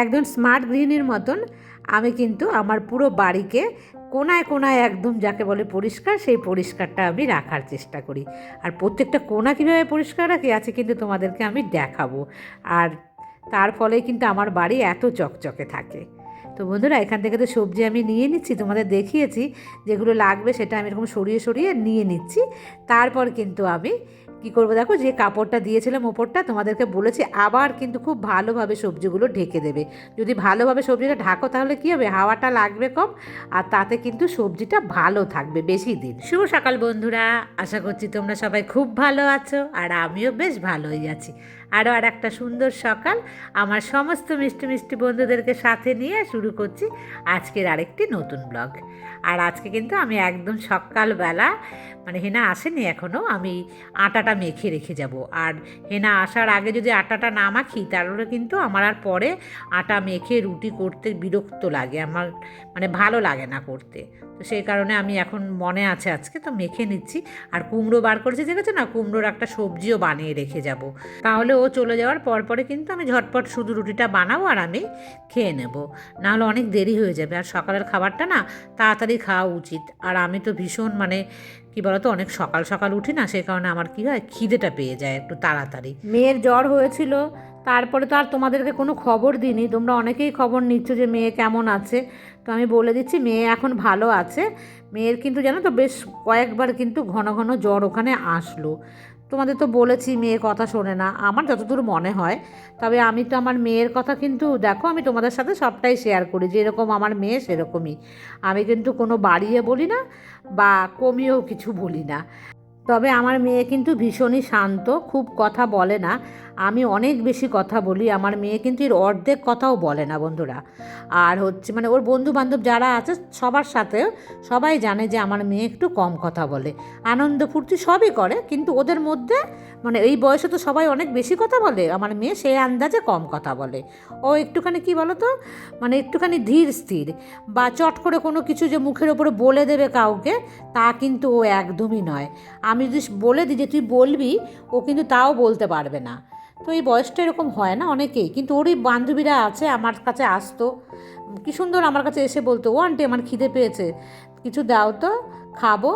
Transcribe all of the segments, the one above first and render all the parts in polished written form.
একজন স্মার্ট গৃহিণীর মতন আমি কিন্তু আমার পুরো বাড়িকে কোনায় কোনায় একদম যাকে বলে পরিষ্কার, সেই পরিষ্কারটা আমি রাখার চেষ্টা করি। আর প্রত্যেকটা কোণা কীভাবে পরিষ্কার রাখি আছে কিন্তু তোমাদেরকে আমি দেখাবো। আর তার ফলে কিন্তু আমার বাড়ি এত চকচকে থাকে। তো বন্ধুরা, এখান থেকে তো সবজি আমি নিয়ে নিচ্ছি, তোমাদের দেখিয়েছি যেগুলো লাগবে সেটা আমি এরকম সরিয়ে সরিয়ে নিয়ে নিচ্ছি। তারপর কিন্তু আমি কী করবো দেখো, যে কাপড়টা দিয়েছিলাম ওপরটা তোমাদেরকে বলেছি আবার কিন্তু খুব ভালোভাবে সবজিগুলো ঢেকে দেবে। যদি ভালোভাবে সবজিটা ঢাকো তাহলে কী হবে, হাওয়াটা লাগবে কম, আর তাতে কিন্তু সবজিটা ভালো থাকবে বেশি দিন। শুভ সকাল বন্ধুরা, আশা করছি তোমরা সবাই খুব ভালো আছো, আর আমিও বেশ ভালোই আছি। আরও আর একটা সুন্দর সকাল আমার সমস্ত মিষ্টি মিষ্টি বন্ধুদেরকে সাথে নিয়ে শুরু করছি আজকের আরেকটি নতুন ব্লগ। আর আজকে কিন্তু আমি একদম সকালবেলা, মানে হেনা আসেনি এখনও, আমি আটাটা মেখে রেখে যাব। আর হেনা আসার আগে যদি আটাটা না মাখি তাহলে কিন্তু আমার আর পরে আটা মেখে রুটি করতে বিরক্ত লাগে, আমার মানে ভালো লাগে না করতে। তো সেই কারণে আমি এখন মনে আছে আজকে তো মেখে নিচ্ছি। আর কুমড়ো বার করেছে, দেখেছো না, কুমড়োর একটা সবজিও বানিয়ে রেখে যাব। তাহলে ও চলে যাওয়ার পরে কিন্তু আমি ঝটপট শুধু রুটিটা বানাবো আর আমি খেয়ে নেব, নাহলে অনেক দেরি হয়ে যাবে। আর সকালের খাবারটা না তাড়াতাড়ি খাওয়া উচিত। আর আমি তো ভীষণ মানে কী বলতো, অনেক সকাল সকাল উঠি না, সেই কারণে আমার কী হয়, খিদেটা পেয়ে যায় একটু তাড়াতাড়ি। মেয়ের জ্বর হয়েছিল, তারপরে তো আর তোমাদেরকে কোনো খবর দিইনি। তোমরা অনেকেই খবর নিচ্ছ যে মেয়ে কেমন আছে, তো আমি বলে দিচ্ছি মেয়ে এখন ভালো আছে। মেয়ের কিন্তু জানো তো বেশ কয়েকবার কিন্তু ঘন ঘন জ্বর ওখানে আসলো। তোমাদের তো বলেছি মেয়ে কথা শোনে না, আমার যতদূর মনে হয়। তবে আমি তো আমার মেয়ের কথা কিন্তু দেখো, আমি তোমাদের সাথে সবটাই শেয়ার করি, যেরকম আমার মেয়ে সেরকমই। আমি কিন্তু কোনো বাড়িয়ে বলি না বা কমিয়েও কিছু বলি না। তবে আমার মেয়ে কিন্তু ভীষণই শান্ত, খুব কথা বলে না। আমি অনেক বেশি কথা বলি, আমার মেয়ে কিন্তু এর অর্ধেক কথাও বলে না বন্ধুরা। আর হচ্ছে মানে ওর বন্ধু বান্ধব যারা আছে সবার সাথেও সবাই জানে যে আমার মেয়ে একটু কম কথা বলে। আনন্দ ফুর্তি সবই করে, কিন্তু ওদের মধ্যে মানে এই বয়সে তো সবাই অনেক বেশি কথা বলে, আমার মেয়ে সেই আন্দাজে কম কথা বলে। ও একটুখানি কী বলো তো, মানে একটুখানি ধীর স্থির, বা চট করে কোনো কিছু যে মুখের ওপরে বলে দেবে কাউকে, তা কিন্তু ও একদমই নয়। আমি যদি বলে দিই যে তুই বলবি, ও কিন্তু তাও বলতে পারবে না। তো এই বয়সটা এরকম হয় না অনেকেই, কিন্তু ওরই বান্ধবীরা আছে আমার কাছে আসতো, কী সুন্দর আমার কাছে এসে বলতো, ও আন্টি আমার খিদে পেয়েছে, কিছু দাও তো খাবো।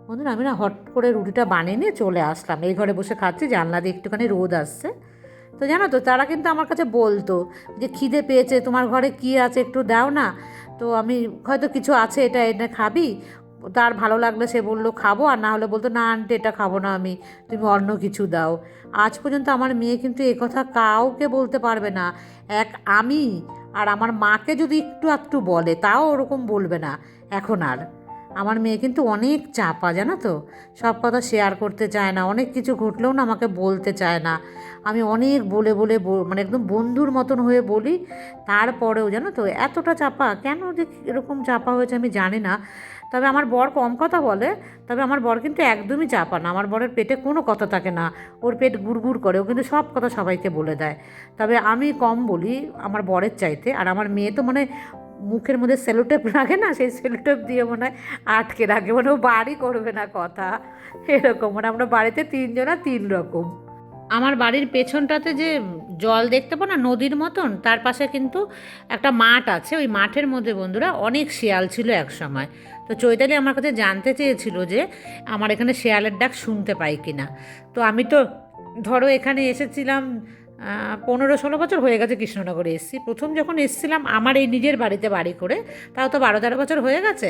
বন্ধুরা, আমি না হট করে রুটিটা বানিয়ে নিয়ে চলে আসলাম, এই ঘরে বসে খাচ্ছি, জানলা দিয়ে একটুখানি রোদ আসছে। তো জানো তো, তারা কিন্তু আমার কাছে বলতো যে খিদে পেয়েছে, তোমার ঘরে কী আছে একটু দাও না। তো আমি হয়তো কিছু আছে, এটা এটা খাবি, তার ভালো লাগলে সে বললো খাবো, আর না হলে বলতো না আন্টি এটা খাবো না আমি, তুমি অন্য কিছু দাও। আজ পর্যন্ত আমার মেয়ে কিন্তু এ কথা কাউকে বলতে পারবে না। আমি আর আমার মাকে যদি একটু একটু বলে, তাও ওরকম বলবে না এখন আর। আমার মেয়ে কিন্তু অনেক চাপা, জানো তো, সব কথা শেয়ার করতে চায় না, অনেক কিছু ঘটলেও না আমাকে বলতে চায় না। আমি অনেক বলে বলে মানে একদম বন্ধুর মতন হয়ে বলি, তারপরেও জানো তো এতটা চাপা কেন, যে এরকম চাপা হয়েছে আমি জানি না। তবে আমার বর কম কথা বলে, তবে আমার বর কিন্তু একদমই চাপা না, আমার বরের পেটে কোনো কথা থাকে না, ওর পেট গুড়গুড় করে, ও কিন্তু সব কথা সবাইকে বলে দেয়। তবে আমি কম বলি আমার বরের চাইতে। আর আমার মেয়ে তো মানে মুখের মধ্যে সেলোটেপ রাখে না, সেই সেলোটেপ দিয়ে মনে হয় আটকে রাখে, মানে ও বাড়ি করবে না কথা, এরকম। মানে আমরা বাড়িতে তিনজনা তিন রকম। আমার বাড়ির পেছনটাতে যে জল দেখতে পাও না, নদীর মতন, তার পাশে কিন্তু একটা মাঠ আছে। ওই মাঠের মধ্যে বন্ধুরা অনেক শেয়াল ছিল এক সময়। তো চৈতালি আমার কাছে জানতে চেয়েছিল যে আমার এখানে শেয়ালের ডাক শুনতে পাই কি না। তো আমি তো ধরো এখানে এসেছিলাম 15-16 বছর হয়ে গেছে, কৃষ্ণনগরে এসেছি। প্রথম যখন এসেছিলাম আমার এই নিজের বাড়িতে বাড়ি করে, তাও তো 12-13 বছর হয়ে গেছে,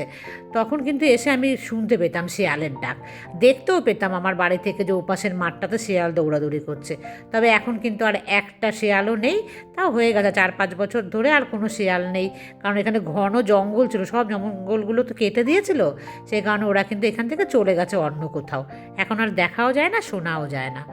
তখন কিন্তু এসে আমি শুনতে পেতাম শেয়ালের ডাক, দেখতেও পেতাম আমার বাড়ি থেকে যে ওপাশের মাঠটাতে শেয়াল দৌড়াদৌড়ি করছে। তবে এখন কিন্তু আর একটা শেয়ালও নেই, তাও হয়ে গেছে 4-5 বছর ধরে আর কোনো শেয়াল নেই, কারণ এখানে ঘন জঙ্গল ছিল, সব জঙ্গলগুলো তো কেটে দিয়েছিল, সেই কারণে ওরা কিন্তু এখান থেকে চলে গেছে অন্য কোথাও। এখন আর দেখাও যায় না, শোনাও যায় না।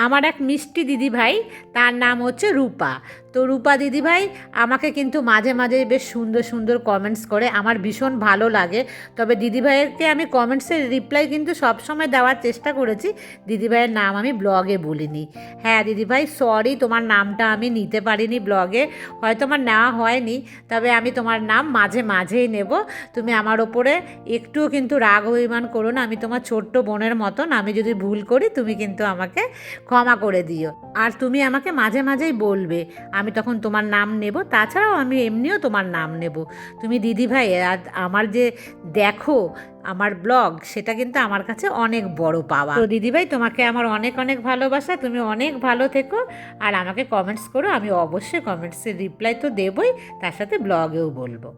আমার এক মিষ্টি দিদিভাই, তার নাম হচ্ছে রূপা। তো রূপা দিদিভাই আমাকে কিন্তু মাঝে মাঝে বেশ সুন্দর সুন্দর কমেন্টস করে, আমার ভীষণ ভালো লাগে। তবে দিদিভাইকে আমি কমেন্টসের রিপ্লাই কিন্তু সবসময় দেওয়ার চেষ্টা করেছি, দিদিভাইয়ের নাম আমি ব্লগে বলিনি। হ্যাঁ দিদিভাই, সরি, তোমার নামটা আমি নিতে পারিনি ব্লগে, হয়তো আমার নেওয়া হয়নি, তবে আমি তোমার নাম মাঝে মাঝেই নেব। তুমি আমার ওপরে একটুও কিন্তু রাগ অভিমান করো না, আমি তোমার ছোট্ট বোনের মতন, আমি যদি ভুল করি তুমি কিন্তু আমাকে ক্ষমা করে দিও। আর তুমি আমাকে মাঝে মাঝেই বলবে, আমি আমি তখন তোমার নাম নেব, তাছাড়াও আমি এমনিও তোমার নাম নেব। তুমি দিদিভাই আর আমার যে দেখো আমার ব্লগ, সেটা কিন্তু আমার কাছে অনেক বড় পাওয়া। তো দিদিভাই তোমাকে আমার অনেক অনেক ভালোবাসা, তুমি অনেক ভালো থেকো আর আমাকে কমেন্টস করো, আমি অবশ্যই কমেন্টসের রিপ্লাই তো দেবই, তার সাথে ব্লগেও বলবো।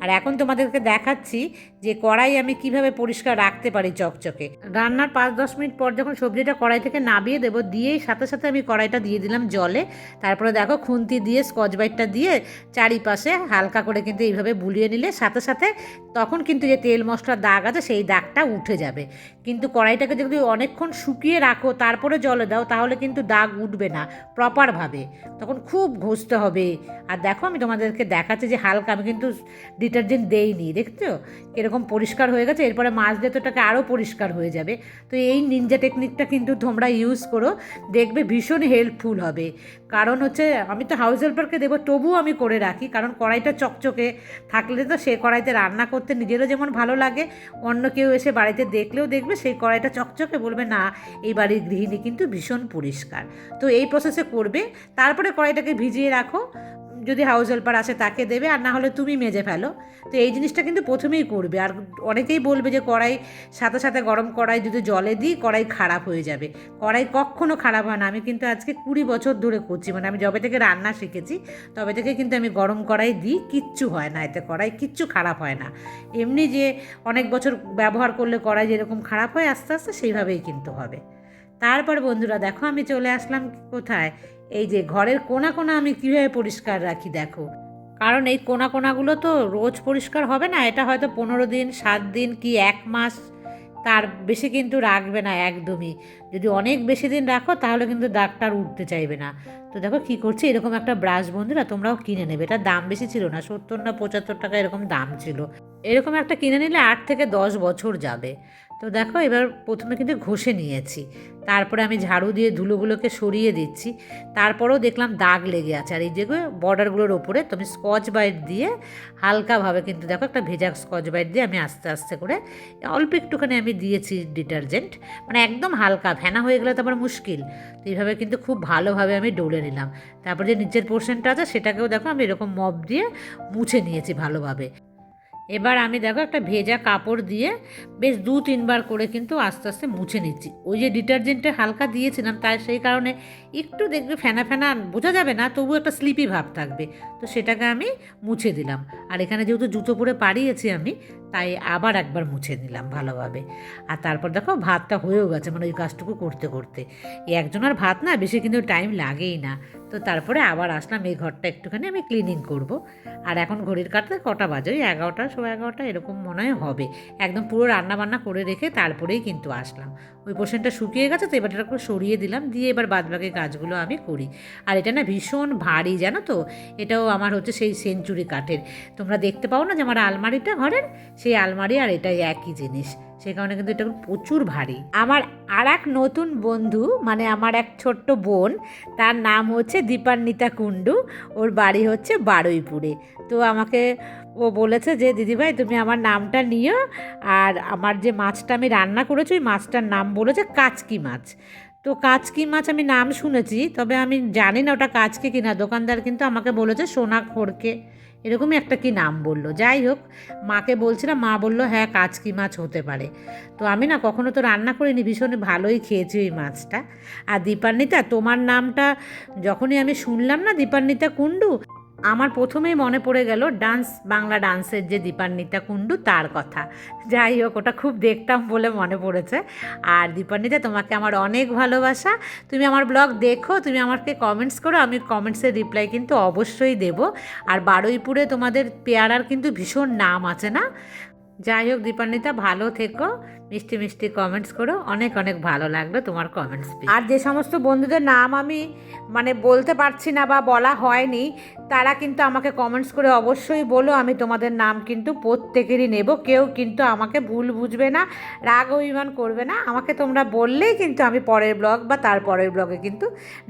আর এখন তোমাদেরকে দেখাচ্ছি যে কড়াই আমি কিভাবে পরিষ্কার রাখতে পারি চকচকে। রান্নার 5-10 মিনিট পর যখন সবজিটা কড়াই থেকে নামিয়ে দেবো, দিয়েই সাথে সাথে আমি কড়াইটা দিয়ে দিলাম জলে। তারপরে দেখো খুন্তি দিয়ে স্কচ ব্রাইটটা দিয়ে চারিপাশে হালকা করে কিন্তু এইভাবে বুলিয়ে নিলে সাথে সাথে তখন কিন্তু যে তেল মশলার দাগ আছে সেই দাগটা উঠে যাবে। কিন্তু কড়াইটাকে যদি অনেকক্ষণ শুকিয়ে রাখো তারপরে জলে দাও, তাহলে কিন্তু দাগ উঠবে না প্রপারভাবে, তখন খুব ঘষতে হবে। আর দেখো আমি তোমাদেরকে দেখাচ্ছি যে হালকা, আমি কিন্তু ডিটারজেন্ট দেইনি, দেখছো কীরকম পরিষ্কার হয়ে গেছে। এরপরে মাছ দিয়ে তো ওটাকে আরও পরিষ্কার হয়ে যাবে। তো এই নিনজা টেকনিকটা কিন্তু তোমরা ইউজ করো, দেখবে ভীষণ হেল্পফুল হবে। কারণ হচ্ছে আমি তো হাউস হেল্পারকে দেবো, তবুও আমি করে রাখি, কারণ কড়াইটা চকচকে থাকলে তো সে কড়াইতে রান্না করতে নিজেরও যেমন ভালো লাগে, অন্য কেউ এসে বাড়িতে দেখলেও দেখবে সেই কড়াইটা চকচকে, বলবে না এই বাড়ির গৃহিণী কিন্তু ভীষণ পরিষ্কার। তো এই প্রসেসে করবে, তারপরে কড়াইটাকে ভিজিয়ে রাখো, যদি হাউস হেল্পার আসে তাকে দেবে, আর না হলে তুমি মেজে ফেলো। তো এই জিনিসটা কিন্তু প্রথমেই করবে। আর অনেকেই বলবে যে কড়াই সাথে সাথে গরম কড়াই যদি জলে দিই কড়াই খারাপ হয়ে যাবে। কড়াই কখনো খারাপ হয় না। আমি কিন্তু আজকে 20 বছর ধরে করছি, মানে আমি যবে থেকে রান্না শিখেছি তবে থেকে কিন্তু আমি গরম কড়াই দিই, কিচ্ছু হয় না, এতে কড়াই কিচ্ছু খারাপ হয় না। এমনি যে অনেক বছর ব্যবহার করলে কড়াই যেরকম খারাপ হয় আস্তে আস্তে সেইভাবেই কিন্তু হবে। তারপর বন্ধুরা দেখো আমি চলে আসলাম কোথায়, এই যে ঘরের কোণা কোণা আমি কীভাবে পরিষ্কার রাখি দেখো। কারণ এই কোণা কোণাগুলো তো রোজ পরিষ্কার হবে না, এটা হয়তো 15 দিন 7 দিন কি 1 মাস, তার বেশি কিন্তু রাখবে না একদমই। যদি অনেক বেশি দিন রাখো তাহলে কিন্তু দাগটা উঠতে চাইবে না। তো দেখো কী করছি, এরকম একটা ব্রাশ বন্ধুরা তোমরাও কিনে নেবে। এটা দাম বেশি ছিল না, 70 না 75 টাকা এরকম দাম ছিল। এরকম একটা কিনে নিলে 8 থেকে 10 বছর যাবে। তো দেখো এবার প্রথমে কিন্তু ঘষে নিয়েছি, তারপরে আমি ঝাড়ু দিয়ে ধুলোগুলোকে সরিয়ে দিচ্ছি। তারপরেও দেখলাম দাগ লেগে আছে, আর এই যেগুলো বর্ডারগুলোর ওপরে তো আমি স্কচ ব্রাইট দিয়ে হালকাভাবে কিন্তু দেখো একটা ভেজা স্কচ ব্রাইট দিয়ে আমি আস্তে আস্তে করে অল্প একটুখানি আমি দিয়েছি ডিটারজেন্ট, মানে একদম হালকা, ফেনা হয়ে গেলে তো আবার মুশকিল। তো এইভাবে কিন্তু খুব ভালোভাবে আমি ডলে নিলাম। তারপর যে নিচের পোর্শনটা আছে সেটাকেও দেখো আমি এরকম মপ দিয়ে মুছে নিয়েছি ভালোভাবে। এবার আমি দেখো একটা ভেজা কাপড় দিয়ে বেশ 2-3 বার করে কিন্তু আস্তে আস্তে মুছে নিচ্ছি। ওই যে ডিটারজেন্টে হালকা দিয়েছিলাম তাই সেই কারণে একটু দেখবে ফেনা ফেনা বোঝা যাবে না, তবু একটা স্লিপি ভাব থাকবে। তো সেটাকে আমি মুছে দিলাম। আর এখানে যেহেতু জুতো পরে পাড়িয়েছি আমি, তাই আবার একবার মুছে নিলাম ভালোভাবে। আর তারপর দেখো ভাতটা হয়েও গেছে, মানে ওই কাজটুকু করতে করতে এই একজনের ভাত না বেশি কিন্তু টাইম লাগেই না। তো তারপরে আবার আসলাম এই ঘরটা একটুখানি আমি ক্লিনিং করব। আর এখন ঘড়ির কাঁটাতে কটা বাজে, ওই 11টা 11:15 এরকম মনে হয় হবে। একদম পুরো রান্না বান্না করে রেখে তারপরেই কিন্তু আসলাম। ওই পোর্শনটা শুকিয়ে গেছে, তো এবার এটা একটু সরিয়ে দিলাম, দিয়ে এবার বাদবাকি কাজগুলো আমি করি। আর এটা না ভীষণ ভারী জানো তো, এটাও আমার হচ্ছে সেই সেঞ্চুরি কাঠের। তোমরা দেখতে পাও না যে আমার আলমারিটা ঘরের, সেই আলমারি আর এটাই একই জিনিস, সেই কারণে কিন্তু এটা প্রচুর ভারী। আমার আর এক নতুন বন্ধু, মানে আমার এক ছোট্ট বোন, তার নাম হচ্ছে দীপান্বিতা কুণ্ডু, ওর বাড়ি হচ্ছে বারুইপুরে। তো আমাকে ও বলেছে যে দিদিভাই তুমি আমার নামটা নিও, আর আমার যে মাছটা আমি রান্না করেছি ওই মাছটার নাম বলেছে কাচকি মাছ। তো কাচকি মাছ আমি নাম শুনেছি, তবে আমি জানি না ওটা কাচকি কিনা। দোকানদার কিন্তু আমাকে বলেছে সোনা খড়কে, এরকমই একটা কি নাম বললো। যাই হোক, মাকে বলছিলাম, মা বললো হ্যাঁ কাচকি মাছ হতে পারে। তো আমি না কখনো তো রান্না করিনি, ভীষণ ভালোই খেয়েছি ওই মাছটা। আর দীপান্বিতা তোমার নামটা যখনই আমি শুনলাম না, দীপান্বিতা কুণ্ডু, আমার প্রথমেই মনে পড়ে গেল বাংলা ডান্সের যে দীপান্বিতা কুণ্ডু তার কথা। যাই হোক, ওটা খুব দেখতাম বলে মনে পড়েছে। আর দীপান্বিতা তোমাকে আমার অনেক ভালোবাসা, তুমি আমার ব্লগ দেখো, তুমি আমাকে কমেন্টস করো, আমি কমেন্টসের রিপ্লাই কিন্তু অবশ্যই দেব। আর বারুইপুরে তোমাদের পেয়ারার কিন্তু ভীষণ নাম আছে না। যাই হোক দীপান্বিতা, ভালো থেকো, মিষ্টি মিষ্টি কমেন্টস করো, অনেক অনেক ভালো লাগলো তোমার কমেন্টস পেয়ে। আর যে সমস্ত বন্ধুদের নাম আমি মানে বলতে পারছি না বা বলা হয়নি, তারা কিন্তু আমাকে কমেন্টস করে অবশ্যই বলো, আমি তোমাদের নাম কিন্তু প্রত্যেকেরই নেব। কেউ কিন্তু আমাকে ভুল বুঝবে না, রাগ অভিমান করবে না। আমাকে তোমরা বললেই কিন্তু আমি পরের ব্লগ বা তার পরের ব্লগে কিন্তু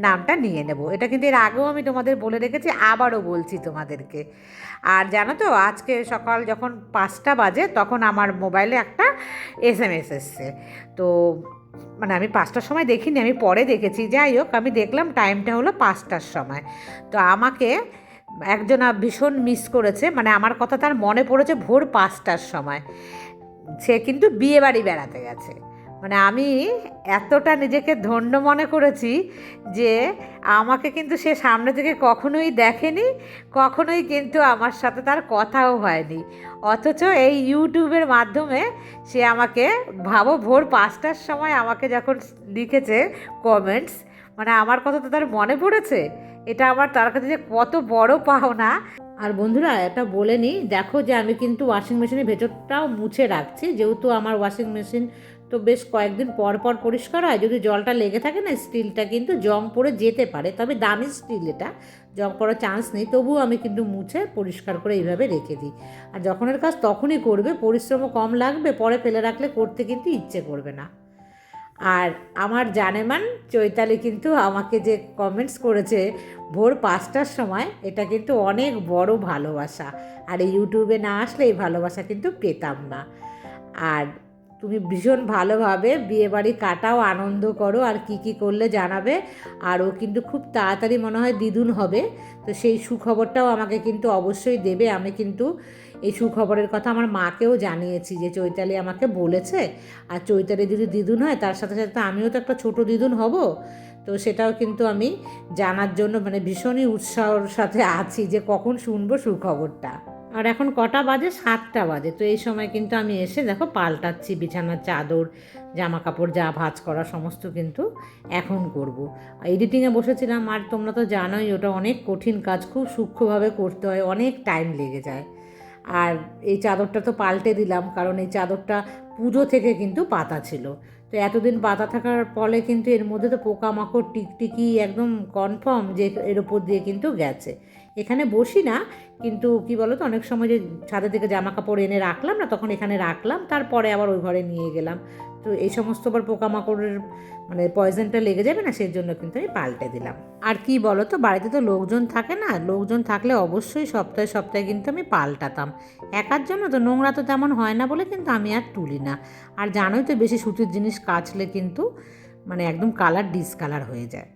নামটা নিয়ে নেব। এটা কিন্তু এর আগেও আমি তোমাদের বলে রেখেছি, আবারও বলছি তোমাদেরকে। আর জানো তো আজকে সকাল যখন 5টা বাজে তখন আমার মোবাইলে একটা SMS এসছে। তো মানে আমি 5টার সময় দেখিনি, আমি পরে দেখেছি। যাই হোক, আমি দেখলাম টাইমটা হলো 5টার সময়। তো আমাকে একজন ভীষণ মিস করেছে, মানে আমার কথা তার মনে পড়েছে ভোর 5টার সময়। সে কিন্তু বিয়ে বাড়ি বেড়াতে গেছে। মানে আমি এতটা নিজেকে ধন্য মনে করেছি যে আমাকে কিন্তু সে সামনে থেকে কখনোই দেখেনি, কখনোই কিন্তু আমার সাথে তার কথাও হয়নি, অথচ এই ইউটিউবের মাধ্যমে সে আমাকে, ভাবো ভোর 5টার সময় আমাকে যখন লিখেছে কমেন্টস, মানে আমার কথা তো তার মনে পড়েছে। এটা আমার তার কাছে যে কত বড় পাওনা। আর বন্ধুরা, এটা বলে নিই, দেখো যে আমি কিন্তু ওয়াশিং মেশিনের ভেতরটাও মুছে রাখছি, যেহেতু আমার ওয়াশিং মেশিন তো বেশ কয়েকদিন পর পর পরিষ্কার হয়। যদি জলটা লেগে থাকে না, স্টিলটা কিন্তু জং পড়ে যেতে পারে, তবে দামি স্টিল, এটা জং পড়ার চান্স নেই। তবুও আমি কিন্তু মুছে পরিষ্কার করে এইভাবে রেখে দিই। আর যখনের কাজ তখনই করবে, পরিশ্রমও কম লাগবে, পরে ফেলে রাখলে করতে কিন্তু ইচ্ছে করবে না। আর আমার জানেমান চৈতালি কিন্তু আমাকে যে কমেন্টস করেছে ভোর 5টার সময়, এটা কিন্তু অনেক বড় ভালোবাসা। আর এই ইউটিউবে না আসলে এই ভালোবাসা কিন্তু পেতাম না। আর তুমি ভীষণ ভালোভাবে বিয়েবাড়ি কাটাও, আনন্দ করো, আর কি কি করলে জানাবে। আর ও কিন্তু খুব তাড়াতাড়ি মনে হয় দিদুন হবে, তো সেই সুখবরটাও আমাকে কিন্তু অবশ্যই দেবে। আমি কিন্তু এই সুখবরের কথা আমার মাকেও জানিয়েছি যে চৈতালি আমাকে বলেছে, আর চৈতালি যদি দিদুন হয় তার সাথে সাথে আমিও তো একটা ছোট দিদুন হব। তো সেটাও কিন্তু আমি জানার জন্য মানে ভীষণই উৎসাহর সাথে আছি যে কখন শুনবো সুখবরটা। আর এখন কটা বাজে? 7টা বাজে। তো এই সময় কিন্তু আমি এসে দেখো পাল্টাচ্ছি বিছানার চাদর, জামা কাপড় যা ভাঁজ করা সমস্ত কিন্তু এখন করব। এডিটিংয়ে বসেছিলাম, আর তোমরা তো জানোই ওটা অনেক কঠিন কাজ, খুব সূক্ষ্মভাবে করতে হয়, অনেক টাইম লেগে যায়। আর এই চাদরটা তো পাল্টে দিলাম, কারণ এই চাদরটা পুজো থেকে কিন্তু পাতা ছিল। তো এতদিন পাতা থাকার ফলে কিন্তু এর মধ্যে তো পোকামাকড় টিকটিকি একদম কনফার্ম যে এর ওপর দিয়ে কিন্তু গেছে। এখানে বসি না, কিন্তু কি বলো তো, অনেক সময় যে ছাদের থেকে জামা কাপড় এনে রাখলাম না, তখন এখানে রাখলাম, তারপরে আবার ওই ঘরে নিয়ে গেলাম। তো এই সমস্ত আবার পোকামাকড়ের মানে পয়জনটা লেগে যাবে না, সেই জন্য কিন্তু আমি পাল্টে দিলাম। আর কি বলো তো, বাড়িতে তো লোকজন থাকে না, লোকজন থাকলে অবশ্যই সপ্তাহে সপ্তাহে কিন্তু আমি পাল্টাতাম। একার জন্য তো নোংরা তো তেমন হয় না বলে কিন্তু আমি আর তুলি না। আর জানোই তো, বেশি সুতির জিনিস কাচলে কিন্তু মানে একদম কালার ডিসকালার হয়ে যায়।